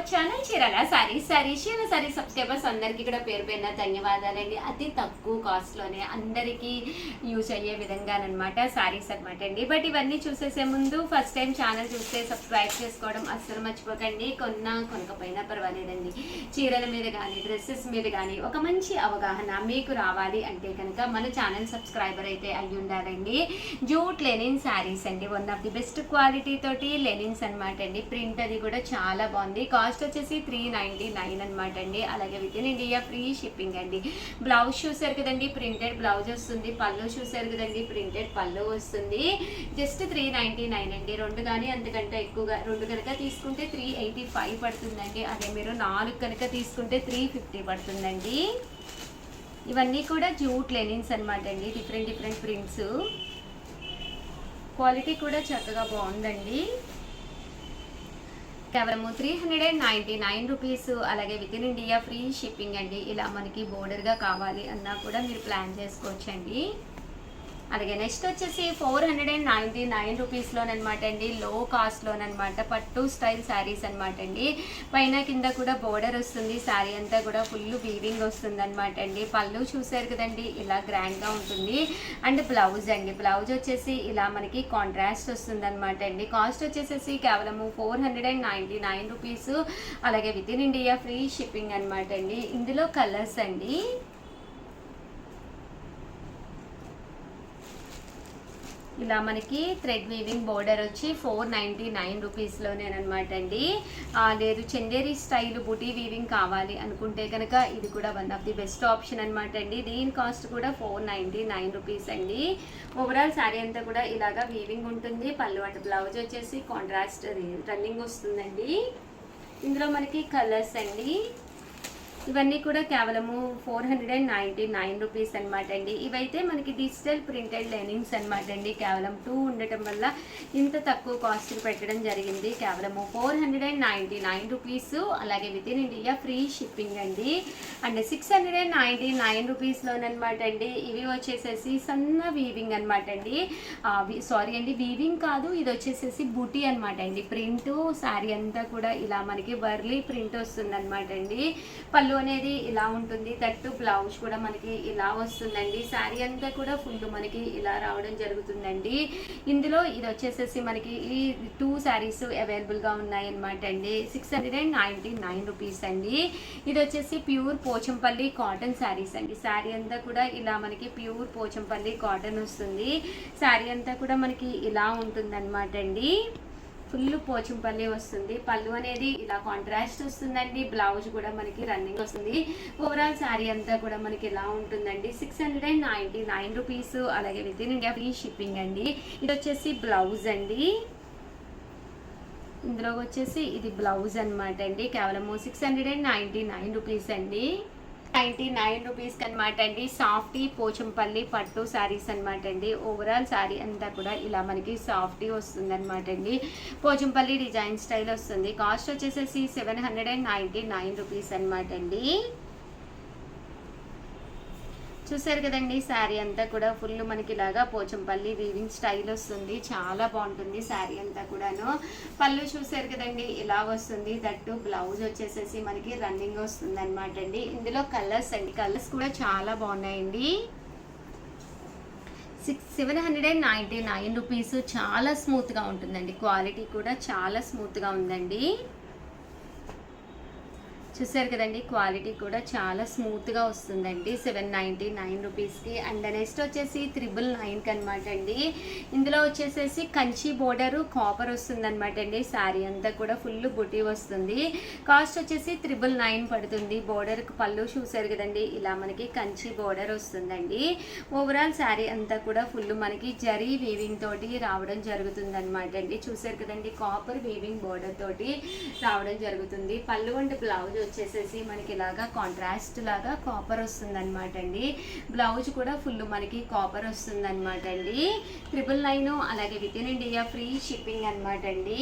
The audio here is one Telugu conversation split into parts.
Our channel Chirala saris. Chirala saris subscribers అందరికీ కూడా పేరు పేరున ధన్యవాదాలండి. అతి తక్కువ కాస్ట్లోనే అందరికీ యూజ్ అయ్యే విధంగానమాట సారీస్ అనమాట అండి. బట్ ఇవన్నీ చూసేసే ముందు ఫస్ట్ టైం ఛానల్ చూస్తే సబ్స్క్రైబ్ చేసుకోవడం అస్సలు మర్చిపోకండి. కొనకపోయినా పర్వాలేదండి. చీరల మీద కానీ డ్రెస్సెస్ మీద కానీ ఒక మంచి అవగాహన మీకు రావాలి అంటే కనుక మన ఛానల్ సబ్స్క్రైబర్ అయితే అయ్యి ఉండాలండి. జూట్ లెనిన్ శారీస్ అండి, one of the best quality తోటి లెనిన్స్ అనమాట అండి. ప్రింట్ అది కూడా చాలా బాగుంది. కాస్ట్ వచ్చేసి 399 అనమాట అండి. అలాగే within India free shipping అండి. బ్లౌజ్ చూసారు కదండి, ప్రింటెడ్ బ్లౌజ్ వస్తుంది. పళ్ళు చూసారు కదండి, ప్రింటెడ్ పళ్ళు వస్తుంది. జస్ట్ 399 అండి. రెండు కానీ అంతకంటే ఎక్కువగా రెండు కనుక తీసుకుంటే 385 పడుతుందండి. అదే మీరు 4 కనుక తీసుకుంటే 350 పడుతుందండి. ఇవన్నీ కూడా జూట్ లెనిన్స్ అనమాట అండి. డిఫరెంట్ ప్రింట్స్, క్వాలిటీ కూడా చక్కగా బాగుందండి. కేవలము 399 రూపీస్. అలాగే within India free shipping అండి. ఇలా మనకి బోర్డర్గా కావాలి అన్నా కూడా మీరు ప్లాన్ చేసుకోవచ్చండి. అలాగే నెక్స్ట్ వచ్చేసి 499 రూపీస్లోనమాట అండి. లో కాస్ట్లోనమాట పట్టు స్టైల్ శారీస్ అనమాట అండి. పైన కింద కూడా బోర్డర్ వస్తుంది. శారీ అంతా కూడా ఫుల్ వీవింగ్ వస్తుంది అనమాట అండి. పళ్ళు చూసారు కదండి, ఇలా గ్రాండ్గా ఉంటుంది. అండ్ బ్లౌజ్ అండి, బ్లౌజ్ వచ్చేసి ఇలా మనకి కాంట్రాస్ట్ వస్తుంది అనమాట అండి. కాస్ట్ వచ్చేసేసి కేవలము 499 రూపీస్. అలాగే within India free shipping అనమాట అండి. ఇందులో కలర్స్ అండి, ఇలా మనకి థ్రెడ్ వీవింగ్ బోర్డర్ వచ్చి 499 రూపీస్లోనేనమాట అండి. లేదు చందేరి స్టైల్ బుటీ వీవింగ్ కావాలి అనుకుంటే కనుక ఇది కూడా one of the best option అనమాట అండి. దీని కాస్ట్ కూడా 499 రూపీస్ అండి. ఓవరాల్ శారీ అంతా కూడా ఇలాగా వీవింగ్ ఉంటుంది. పళ్ళు అండ్ బ్లౌజ్ వచ్చేసి కాంట్రాస్ట్ రన్నింగ్ వస్తుందండి. ఇందులో మనకి కలర్స్ అండి, ఇవన్నీ కూడా కేవలము 499 రూపీస్ అనమాట అండి. ఇవైతే మనకి డిజిటల్ ప్రింటెడ్ లెనిన్స్ అనమాట అండి. కేవలం 2 ఉండటం వల్ల ఇంత తక్కువ కాస్ట్ పెట్టడం జరిగింది. కేవలము 499 రూపీస్. అలాగే within India free shipping అండి. అండ్ 699 రూపీస్లోనమాట అండి. ఇవి వచ్చేసేసి సన్న వీవింగ్ అనమాట అండి. సారీ అండి, వీవింగ్ కాదు, ఇది వచ్చేసేసి బుటీ అనమాట అండి. ప్రింట్ శారీ అంతా కూడా ఇలా మనకి వర్లీ ప్రింట్ వస్తుంది అనమాట అండి. పళ్ళు అనేది ఇలా ఉంటుంది. తట్టు బ్లౌజ్ కూడా మనకి ఇలా వస్తుందండి. శారీ అంతా కూడా ఫుల్ మనకి ఇలా రావడం జరుగుతుందండి. ఇందులో ఇది వచ్చేసేసి మనకి ఈ 2 శారీస్ అవైలబుల్గా ఉన్నాయి అనమాట అండి. 699 రూపీస్ అండి. ఇది వచ్చేసి ప్యూర్ పోచంపల్లి కాటన్ శారీస్ అండి. శారీ అంతా కూడా ఇలా మనకి ప్యూర్ పోచంపల్లి కాటన్ వస్తుంది. శారీ అంతా కూడా మనకి ఇలా ఉంటుంది అనమాట అండి. ఫుల్ పోచంపల్లి వస్తుంది. పళ్ళు అనేది ఇలా కాంట్రాస్ట్ వస్తుందండి. బ్లౌజ్ కూడా మనకి రన్నింగ్ వస్తుంది. ఓవరాల్ శారీ అంతా కూడా మనకి ఇలా ఉంటుందండి. 699 రూపీస్. అలాగే within India free shipping అండి. ఇది వచ్చేసి బ్లౌజ్ అండి. ఇందులో వచ్చేసి ఇది బ్లౌజ్ అనమాట అండి. కేవలము 699 రూపీస్ అండి. 99 రూపీస్కి అనమాట అండి. సాఫ్టీ పోచంపల్లి పట్టు శారీస్ అనమాట అండి. ఓవరాల్ శారీ అంతా కూడా ఇలా మనకి సాఫ్టీ వస్తుంది అనమాట అండి. పోచంపల్లి డిజైన్ స్టైల్ వస్తుంది. కాస్ట్ వచ్చేసేసి 799 రూపీస్ అనమాట అండి. చూసారు కదండి, శారీ అంతా కూడా ఫుల్ మనకి ఇలాగా పోచంపల్లి వీవింగ్ స్టైల్ వస్తుంది. చాలా బాగుంటుంది శారీ అంతా కూడాను. పళ్ళు చూసారు కదండి, ఇలా వస్తుంది. దట్టు బ్లౌజ్ వచ్చేసేసి మనకి రన్నింగ్ వస్తుంది అనమాట అండి. ఇందులో కలర్స్ అండి, కలర్స్ కూడా చాలా బాగున్నాయండి. 799 రూపీస్. చాలా స్మూత్గా ఉంటుందండి. క్వాలిటీ కూడా చాలా స్మూత్గా ఉందండి. చూసారు కదండి, క్వాలిటీ కూడా చాలా స్మూత్గా వస్తుందండి 799 రూపీస్కి. అండ్ నెక్స్ట్ వచ్చేసి 999 అనమాట అండి. ఇందులో వచ్చేసేసి కంచి బోర్డరు కాపర్ వస్తుంది అనమాట అండి. శారీ అంతా కూడా ఫుల్ బుటీ వస్తుంది. కాస్ట్ వచ్చేసి 999 పడుతుంది. బోర్డర్కి పళ్ళు చూసారు కదండి, ఇలా మనకి కంచి బోర్డర్ వస్తుందండి. ఓవరాల్ శారీ అంతా కూడా ఫుల్ మనకి జరీ వీవింగ్ తోటి రావడం జరుగుతుంది అనమాట అండి. చూసారు కదండి, కాపర్ వీవింగ్ బోర్డర్ తోటి రావడం జరుగుతుంది. పళ్ళు అండ్ బ్లౌజ్ వచ్చేసేసి మనకి ఇలాగా కాంట్రాస్ట్ లాగా కాపర్ వస్తుంది అనమాట అండి. బ్లౌజ్ కూడా ఫుల్ మనకి కాపర్ వస్తుంది అనమాట అండి. 999. అలాగే within India free shipping అనమాట అండి.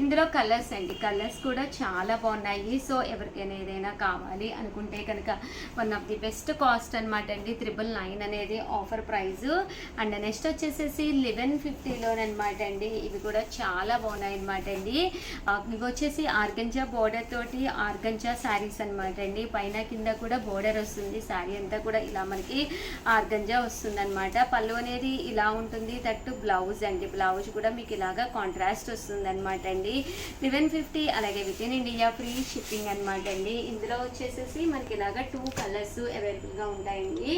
ఇందులో కలర్స్ అండి, కలర్స్ కూడా చాలా బాగున్నాయి. సో ఎవరికైనా ఏదైనా కావాలి అనుకుంటే కనుక one of the best cost అనమాట అండి. 999 అనేది ఆఫర్ ప్రైస్. అండ్ నెక్స్ట్ వచ్చేసేసి 1150లోనమాట అండి. ఇవి కూడా చాలా బాగున్నాయి అనమాట అండి. ఇవి వచ్చేసి ఆర్గంజా బోర్డర్ తోటి ఆర్గంజా శారీస్ అనమాట అండి. పైన కింద కూడా బోర్డర్ వస్తుంది. శారీ అంతా కూడా ఇలా మనకి ఆర్గంజా వస్తుంది అనమాట. పళ్ళు అనేది ఇలా ఉంటుంది. దట్టు బ్లౌజ్ అండి, బ్లౌజ్ కూడా మీకు ఇలాగా కాంట్రాస్ట్ వస్తుంది అనమాట అండి. 1150 అలాగే within India free shipping అనమాట అండి. ఇందులో వచ్చేసేసి మనకి ఇలాగా 2 కలర్స్ అవైలబుల్గా ఉంటాయండి.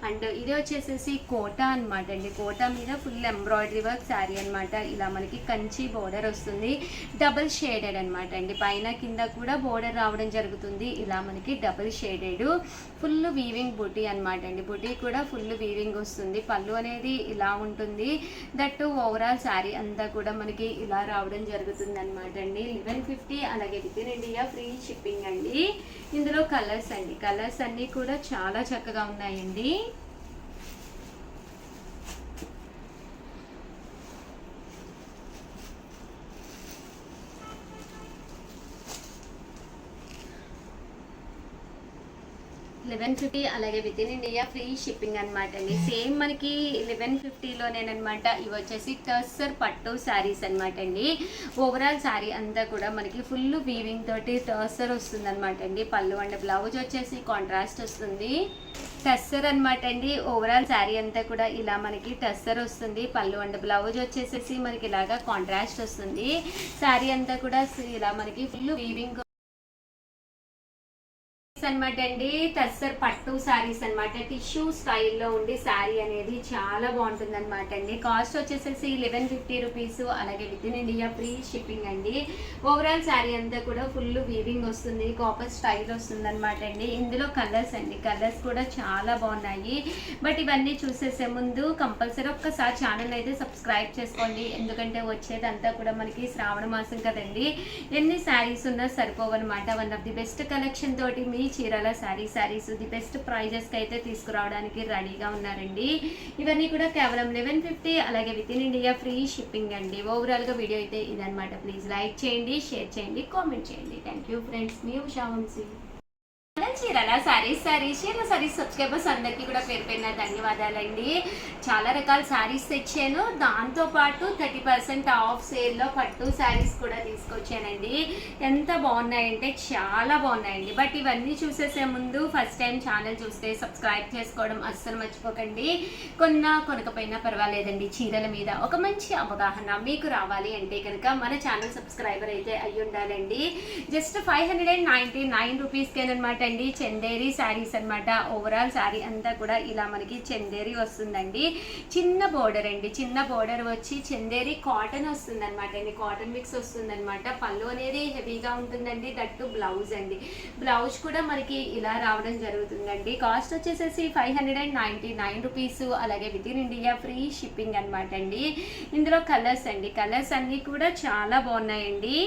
అండ్ ఇది వచ్చేసేసి కోటా అనమాట అండి. కోటా మీద ఫుల్ ఎంబ్రాయిడరీ వర్క్ శారీ అనమాట. ఇలా మనకి కంచి బోర్డర్ వస్తుంది, డబుల్ షేడెడ్ అనమాట అండి. పైన కింద కూడా బోర్డర్ రావడం జరుగుతుంది. ఇలా మనకి డబుల్ షేడెడ్ ఫుల్ వీవింగ్ బుటీ అనమాట అండి. బుటీ కూడా ఫుల్ వీవింగ్ వస్తుంది. పళ్ళు అనేది ఇలా ఉంటుంది. దట్టు ఓవరాల్ శారీ అంతా కూడా మనకి ఇలా రావడం జరుగుతుంది అనమాట అండి. 1150 అలాగే within India free shipping అండి. ఇందులో కలర్స్ అండి, కలర్స్ అన్నీ కూడా చాలా చక్కగా ఉన్నాయండి. $1150 అలాగే within India free shipping అనమాట అండి. సేమ్ మనకి 1150లోనేనమాట. ఇవి వచ్చేసి టస్సర్ పట్టు శారీస్ అనమాట అండి. ఓవరాల్ శారీ అంతా కూడా మనకి ఫుల్ వీవింగ్ తోటి టస్సర్ వస్తుంది అనమాట అండి. పళ్ళు అండ్ బ్లౌజ్ వచ్చేసి కాంట్రాస్ట్ వస్తుంది. టస్సర్ అనమాట అండి. ఓవరాల్ శారీ అంతా కూడా ఇలా మనకి టస్సర్ వస్తుంది. పళ్ళు అండ్ బ్లౌజ్ వచ్చేసేసి మనకి ఇలాగా కాంట్రాస్ట్ వస్తుంది. శారీ అంతా కూడా ఇలా మనకి ఫుల్ వీవింగ్ అనమాట అండి. టస్సర్ పట్టు శారీస్ అనమాట. టిష్యూ స్టైల్లో ఉండి శారీ అనేది చాలా బాగుంటుంది అనమాట అండి. కాస్ట్ వచ్చేసేసి 1150 రూపీస్ అలాగే within India free shipping అండి. ఓవరాల్ శారీ అంతా కూడా ఫుల్ వీవింగ్ వస్తుంది, కాపర్ స్టైల్ వస్తుంది అనమాట అండి. ఇందులో కలర్స్ అండి, కలర్స్ కూడా చాలా బాగున్నాయి. బట్ ఇవన్నీ చూసేసే ముందు కంపల్సరీ ఒక్కసారి ఛానల్ అయితే సబ్స్క్రైబ్ చేసుకోండి. ఎందుకంటే వచ్చేదంతా కూడా మనకి శ్రావణ మాసం కదండి. ఎన్ని శారీస్ ఉన్నా సరిపోవన్నమాట. One of the best collection తోటి మీ చీరాల శారీస్ ది బెస్ట్ ప్రైజెస్కి అయితే తీసుకురావడానికి రెడీగా ఉన్నారండి. ఇవన్నీ కూడా కేవలం 1150 అలాగే within India free shipping అండి. ఓవరాల్గా వీడియో అయితే ఇదనమాట. ప్లీజ్ లైక్ చేయండి, షేర్ చేయండి, కామెంట్ చేయండి. Thank you friends. మీ ఉషా వంశీ. చీరాల శారీస్ సబ్స్క్రైబర్స్ అందరికీ కూడా పేరు పేరున ధన్యవాదాలండి. చాలా రకాల శారీస్ తెచ్చాను. దాంతోపాటు 30% ఆఫ్ సేల్లో పట్టు శారీస్ కూడా తీసుకొచ్చానండి. ఎంత బాగున్నాయంటే చాలా బాగున్నాయండి. బట్ ఇవన్నీ చూసేసే ముందు ఫస్ట్ టైం ఛానల్ చూస్తే సబ్స్క్రైబ్ చేసుకోవడం అస్సలు మర్చిపోకండి. కొనకపోయినా పర్వాలేదండి. చీరల మీద ఒక మంచి అవగాహన మీకు రావాలి అంటే కనుక మన ఛానల్ సబ్స్క్రైబర్ అయితే అయ్యి ఉండాలండి. జస్ట్ 599 రూపీస్కేనమాట అండి. చందేరి శారీస్ అనమాట. ఓవరాల్ శారీ అంతా కూడా ఇలా మనకి చందేరి వస్తుందండి. చిన్న బోర్డర్ అండి, చిన్న బోర్డర్ వచ్చి చందేరి కాటన్ వస్తుంది అనమాట అండి. కాటన్ మిక్స్ వస్తుంది అనమాట. పళ్ళు అనేది హెవీగా ఉంటుందండి. దట్టు బ్లౌజ్ అండి, బ్లౌజ్ కూడా మనకి ఇలా రావడం జరుగుతుందండి. కాస్ట్ వచ్చేసేసి 599 రూపీస్ అలాగే within India free shipping అనమాట అండి. ఇందులో కలర్స్ అండి, కలర్స్ అన్నీ కూడా చాలా బాగున్నాయండి.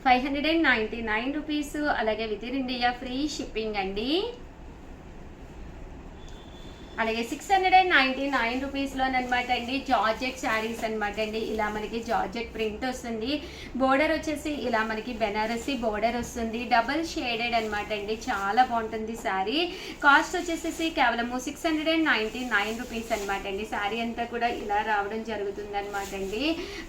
599 రూపీస్ అలాగే within India free shipping అండి. అలాగే 699 రూపీస్లోనమాట అండి. జార్జెట్ శారీస్ అనమాట అండి. ఇలా మనకి జార్జెట్ ప్రింట్ వస్తుంది. బోర్డర్ వచ్చేసి ఇలా మనకి బెనారసీ బోర్డర్ వస్తుంది. డబల్ షేడెడ్ అనమాట అండి. చాలా బాగుంటుంది శారీ. కాస్ట్ వచ్చేసి కేవలము 699 రూపీస్ అనమాట అండి. శారీ అంతా కూడా ఇలా రావడం జరుగుతుంది అనమాట అండి.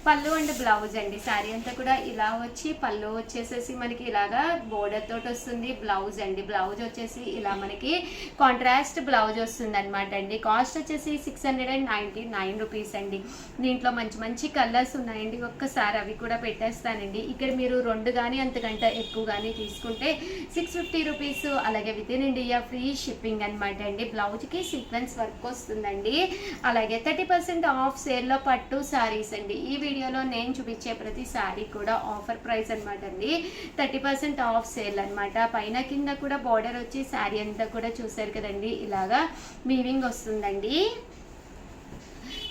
పళ్ళు అండ్ బ్లౌజ్ అండి. శారీ అంతా కూడా ఇలా వచ్చి పళ్ళు వచ్చేసేసి మనకి ఇలాగా బోర్డర్ తోటి వస్తుంది. బ్లౌజ్ అండి, బ్లౌజ్ వచ్చేసి ఇలా మనకి కాంట్రాస్ట్ బ్లౌజ్ వస్తుంది అనమాట అండి. కాస్ట్ వచ్చేసి 699 రూపీస్ అండి. దీంట్లో మంచి మంచి కలర్స్ ఉన్నాయండి. ఒక్కసారి అవి కూడా పెట్టేస్తానండి. ఇక్కడ మీరు 2 కానీ అంతకంటే ఎక్కువ కానీ తీసుకుంటే 650 రూపీస్ అలాగే within India free shipping అనమాట అండి. బ్లౌజ్కి సీక్వెన్స్ వర్క్ వస్తుందండి. అలాగే 30% ఆఫ్ సేల్లో పట్టు శారీస్ అండి. ఈ వీడియోలో నేను చూపించే ప్రతి శారీ కూడా ఆఫర్ ప్రైస్ అనమాట అండి. 30% ఆఫ్ సేల్ అనమాట. పైన కింద కూడా బార్డర్ వచ్చి శారీ అంతా కూడా చూసారు కదండి. ఇలాగా వీవింగ్ వస్తుందండి.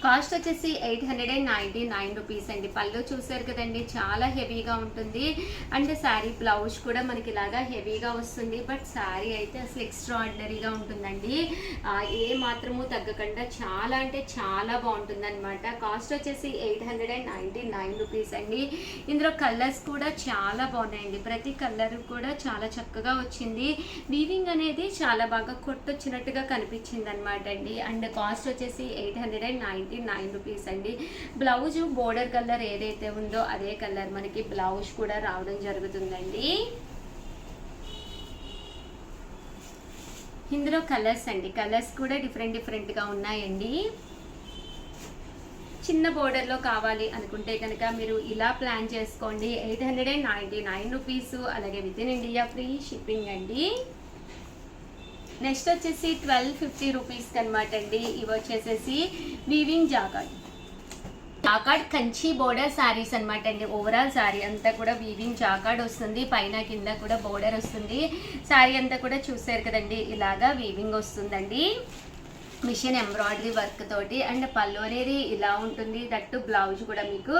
కాస్ట్ వచ్చేసి 899 రూపీస్ అండి. పళ్ళు చూసారు కదండి, చాలా హెవీగా ఉంటుంది. అండ్ శారీ బ్లౌజ్ కూడా మనకి ఇలాగా హెవీగా వస్తుంది. బట్ శారీ అయితే అసలు ఎక్స్ట్రాడినరీగా ఉంటుందండి. ఏ మాత్రము తగ్గకుండా చాలా అంటే చాలా బాగుంటుంది అనమాట. కాస్ట్ వచ్చేసి 899 రూపీస్ అండి. ఇందులో కలర్స్ కూడా చాలా బాగున్నాయండి. ప్రతి కలర్ కూడా చాలా చక్కగా వచ్చింది. వీవింగ్ అనేది చాలా బాగా కొట్టొచ్చినట్టుగా కనిపించింది అనమాట అండి. అండ్ కాస్ట్ వచ్చేసి 899 రూపీస్ అండి. బ్లౌజ్ బోర్డర్ కలర్ ఏదైతే ఉందో అదే కలర్ మనకి బ్లౌజ్ కూడా రావడం జరుగుతుందండి. ఇందులో కలర్స్ అండి, కలర్స్ కూడా డిఫరెంట్గా ఉన్నాయండి. చిన్న బోర్డర్లో కావాలి అనుకుంటే కనుక మీరు ఇలా ప్లాన్ చేసుకోండి. 899 రూపీస్, అలాగే within India free shipping అండి. నెక్స్ట్ వచ్చేసి 1250 రూపీస్కి అనమాట అండి. ఇవి వచ్చేసేసి weaving jacquard Kanchi border saris అనమాట అండి. ఓవరాల్ శారీ అంతా కూడా వీవింగ్ జాకార్డ్ వస్తుంది, పైన కింద కూడా బోర్డర్ వస్తుంది. శారీ అంతా కూడా చూసారు కదండి, ఇలాగా వీవింగ్ వస్తుందండి. మిషన్ ఎంబ్రాయిడరీ వర్క్ తోటి. అండ్ పళ్ళు అనేది ఇలా ఉంటుంది. దట్టు బ్లౌజ్ కూడా మీకు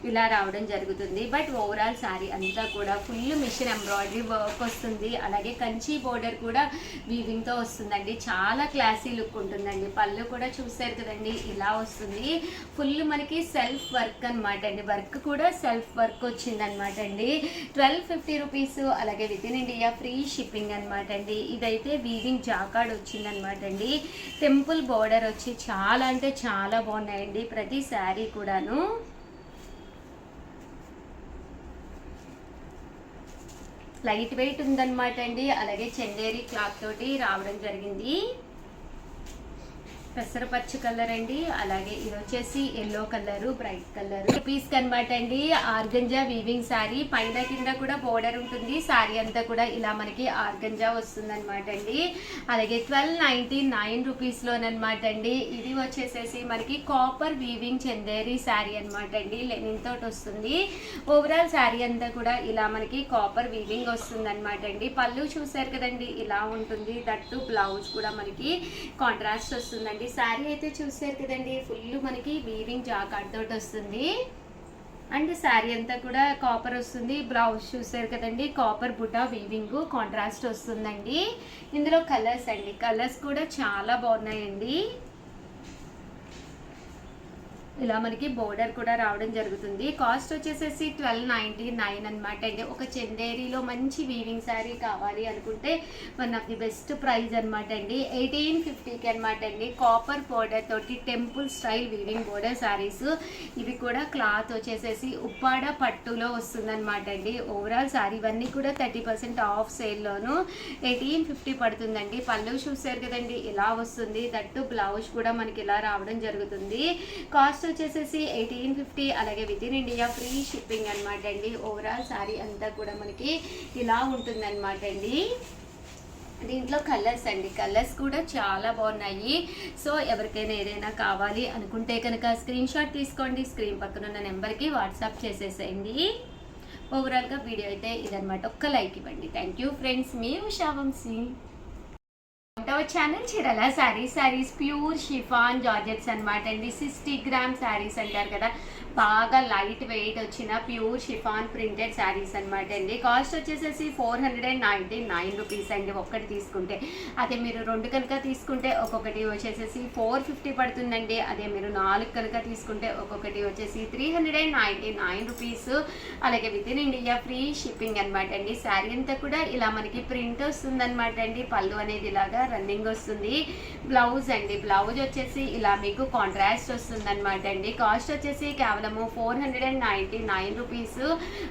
ఇలా రావడం జరుగుతుంది. బట్ ఓవరాల్ శారీ అంతా కూడా ఫుల్ మిషన్ ఎంబ్రాయిడరీ వర్క్ వస్తుంది. అలాగే కంచి బోర్డర్ కూడా వీవింగ్తో వస్తుందండి. చాలా క్లాసీ లుక్ ఉంటుందండి. పళ్ళు కూడా చూసారు కదండి, ఇలా వస్తుంది. ఫుల్ మనకి సెల్ఫ్ వర్క్ అనమాట అండి. వర్క్ కూడా సెల్ఫ్ వర్క్ వచ్చింది అనమాట అండి. 1250 రూపీస్, అలాగే within India free shipping అనమాట అండి. ఇదైతే వీవింగ్ జాకార్డ్ వచ్చిందనమాట అండి. టెంపుల్ బోర్డర్ వచ్చి చాలా అంటే చాలా బాగున్నాయండి ప్రతి శారీ కూడాను. లైట్ వెయిట్ ఉందన్నమాట అండి. అలాగే చందేరి క్లాత్ తోటి రావడం జరిగింది. పెసరపచ్చ కలర్ అండి. అలాగే ఇది వచ్చేసి yellow colour, bright colour. Piece అనమాట అండి. ఆర్గంజా వీవింగ్ శారీ, పైన కింద కూడా బోర్డర్ ఉంటుంది. శారీ అంతా కూడా ఇలా మనకి ఆర్గంజా వస్తుంది అనమాట అండి. అలాగే 1299 రూపీస్లోనమాట అండి. ఇది వచ్చేసేసి మనకి కాపర్ వీవింగ్ చందేరి శారీ అనమాట అండి. లెనిన్ తోటి వస్తుంది. ఓవరాల్ శారీ అంతా కూడా ఇలా మనకి కాపర్ వీవింగ్ వస్తుంది అనమాట అండి. పళ్ళు చూసారు కదండి, ఇలా ఉంటుంది. దట్టు బ్లౌజ్ కూడా మనకి కాంట్రాస్ట్ వస్తుందండి. శారీ అయితే చూసారు కదండి, ఫుల్ మనకి వీవింగ్ జాకార్డ్ తోటి వస్తుంది. అండ్ శారీ అంతా కూడా కాపర్ వస్తుంది. బ్లౌజ్ చూసారు కదండి, కాపర్ బుటా వీవింగ్ కాంట్రాస్ట్ వస్తుందండి. ఇందులో కలర్స్ అండి, కలర్స్ కూడా చాలా బాగున్నాయండి. ఇలా మనకి బోర్డర్ కూడా రావడం జరుగుతుంది. కాస్ట్ వచ్చేసేసి 1299 అనమాట అండి. ఒక చందేరిలో మంచి వీవింగ్ శారీ కావాలి అనుకుంటే one of the best price అనమాట అండి. 1850కి అనమాట అండి. కాపర్ బోర్డర్ తోటి temple style weaving border saris. ఇవి కూడా క్లాత్ వచ్చేసేసి ఉప్పాడ పట్టులో వస్తుంది అనమాట అండి. ఓవరాల్ శారీ ఇవన్నీ కూడా 30% ఆఫ్ సేల్లోను 1850 పడుతుందండి. పళ్ళు చూసారు కదండి, ఇలా వస్తుంది. దట్టు బ్లౌజ్ కూడా మనకి ఇలా రావడం జరుగుతుంది. కాస్ట్ వచ్చేసేసి 1850, అలాగే within India free shipping అనమాట అండి. ఓవరాల్ శారీ అంతా కూడా మనకి ఇలా ఉంటుంది అనమాట అండి. దీంట్లో కలర్స్ అండి, కలర్స్ కూడా చాలా బాగున్నాయి. సో ఎవరికైనా ఏదైనా కావాలి అనుకుంటే కనుక స్క్రీన్ షాట్ తీసుకోండి, స్క్రీన్ పక్కన ఉన్న నెంబర్కి వాట్సాప్ చేసేసేయండి. ఓవరాల్గా వీడియో అయితే ఇదనమాట. ఒక్క లైక్ ఇవ్వండి. థ్యాంక్ యూ ఫ్రెండ్స్, మీ ఉషా వంశీ. ఛానల్ చీరల శారీస్ ప్యూర్ షిఫాన్ జార్జెట్స్ అనమాట అండి. 60 గ్రామ్ శారీస్ అంటారు కదా, బాగా లైట్ వెయిట్ వచ్చిన ప్యూర్ షిఫాన్ ప్రింటెడ్ శారీస్ అనమాట అండి. కాస్ట్ వచ్చేసేసి 499 రూపీస్ అండి ఒక్కటి తీసుకుంటే. అదే మీరు 2 కనుక తీసుకుంటే ఒక్కొక్కటి వచ్చేసేసి 450 పడుతుందండి. అదే మీరు 4 కనుక తీసుకుంటే ఒక్కొక్కటి వచ్చేసి 399 రూపీస్. అలాగే within India free shipping అనమాట అండి. శారీ అంతా కూడా ఇలా మనకి ప్రింట్ వస్తుంది అనమాట అండి. పళ్ళు అనేది ఇలాగా రన్నింగ్ వస్తుంది. బ్లౌజ్ అండి, బ్లౌజ్ వచ్చేసి ఇలా మీకు కాంట్రాస్ట్ వస్తుంది అనమాట అండి. కాస్ట్ వచ్చేసి కేవలము 499 రూపీస్.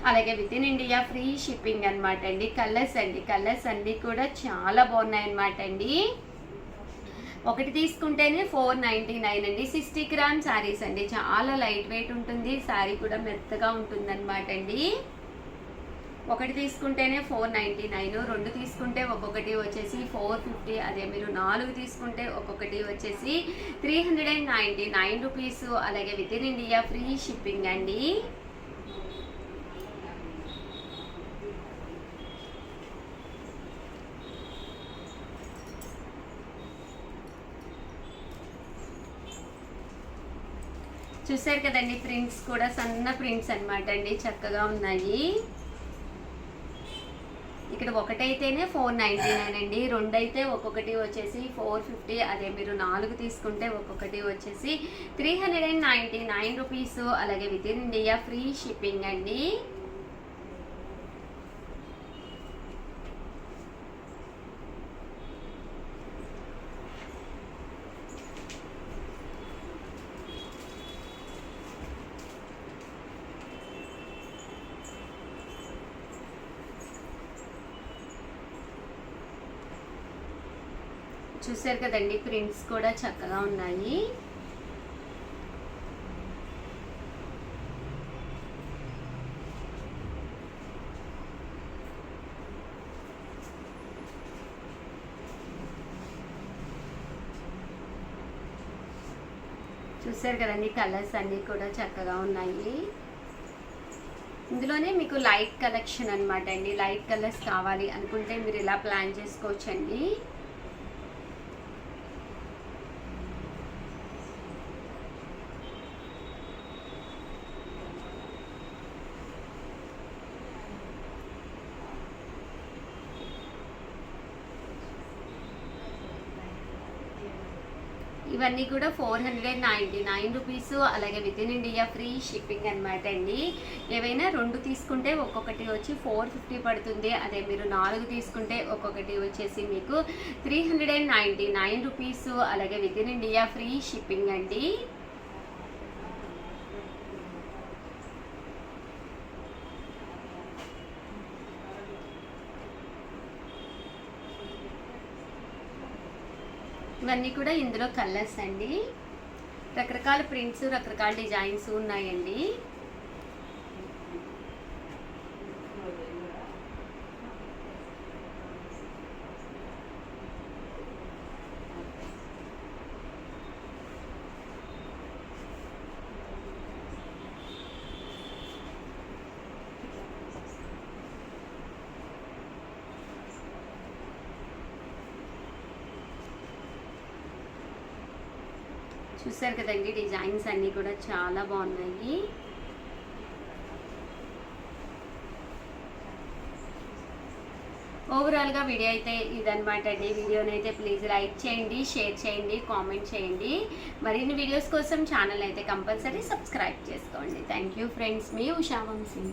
అలాగే within India free shipping అనమాట అండి. కలర్స్ అండి, కలర్స్ అన్నీ కూడా చాలా బాగున్నాయి అనమాట అండి. ఒకటి తీసుకుంటేనే 499 అండి. 60 గ్రామ్ శారీస్ అండి, చాలా లైట్ వెయిట్ ఉంటుంది. శారీ కూడా మెత్తగా ఉంటుంది అనమాట అండి. ఒకటి తీసుకుంటేనే 499, 2 తీసుకుంటే ఒక్కొక్కటి వచ్చేసి 450. అదే మీరు 4 తీసుకుంటే ఒక్కొక్కటి వచ్చేసి 399 రూపీస్. అలాగే within India free shipping అండి. చూసారు కదండి, ప్రింట్స్ కూడా సన్న ప్రింట్స్ అనమాట అండి, చక్కగా ఉన్నాయి. ఇక్కడ ఒకటైతేనే 499 అండి, రెండైతే ఒక్కొక్కటి వచ్చేసి 450. అదే మీరు 4 తీసుకుంటే ఒక్కొక్కటి వచ్చేసి 399 రూపీస్. అలాగే within India free shipping అండి. చూసారు కదండి, ప్రింట్స్ కూడా చక్కగా ఉన్నాయి. చూసారు కదండి, కలర్స్ అన్నీ కూడా చక్కగా ఉన్నాయి. ఇందులోనే మీకు లైట్ కలెక్షన్ అనమాట అండి. లైట్ కలర్స్ కావాలి అనుకుంటే మీరు ఇలా ప్లాన్ చేసుకోవచ్చండి. ఇవన్నీ కూడా 499 రూపీస్. అలాగే within India free shipping అనమాట అండి. ఏవైనా 2 తీసుకుంటే ఒక్కొక్కటి వచ్చి 450 పడుతుంది. అదే మీరు 4 తీసుకుంటే ఒక్కొక్కటి వచ్చేసి మీకు 399 రూపీస్. అలాగే within India free shipping అండి. ఇవన్నీ కూడా ఇందులో కలర్స్ అండి. రకరకాల ప్రింట్స్, రకరకాల డిజైన్స్ ఉన్నాయండి. చూసారు కదండి, డిజైన్స్ అన్నీ కూడా చాలా బాగున్నాయి. ఓవరాల్గా వీడియో అయితే ఇదనమాట అండి. వీడియోని అయితే ప్లీజ్ లైక్ చేయండి, షేర్ చేయండి, కామెంట్ చేయండి. మరిన్ని వీడియోస్ కోసం ఛానల్ అయితే కంపల్సరీ సబ్స్క్రైబ్ చేసుకోండి. థ్యాంక్ యూ ఫ్రెండ్స్, మీ ఉషా వంశీ.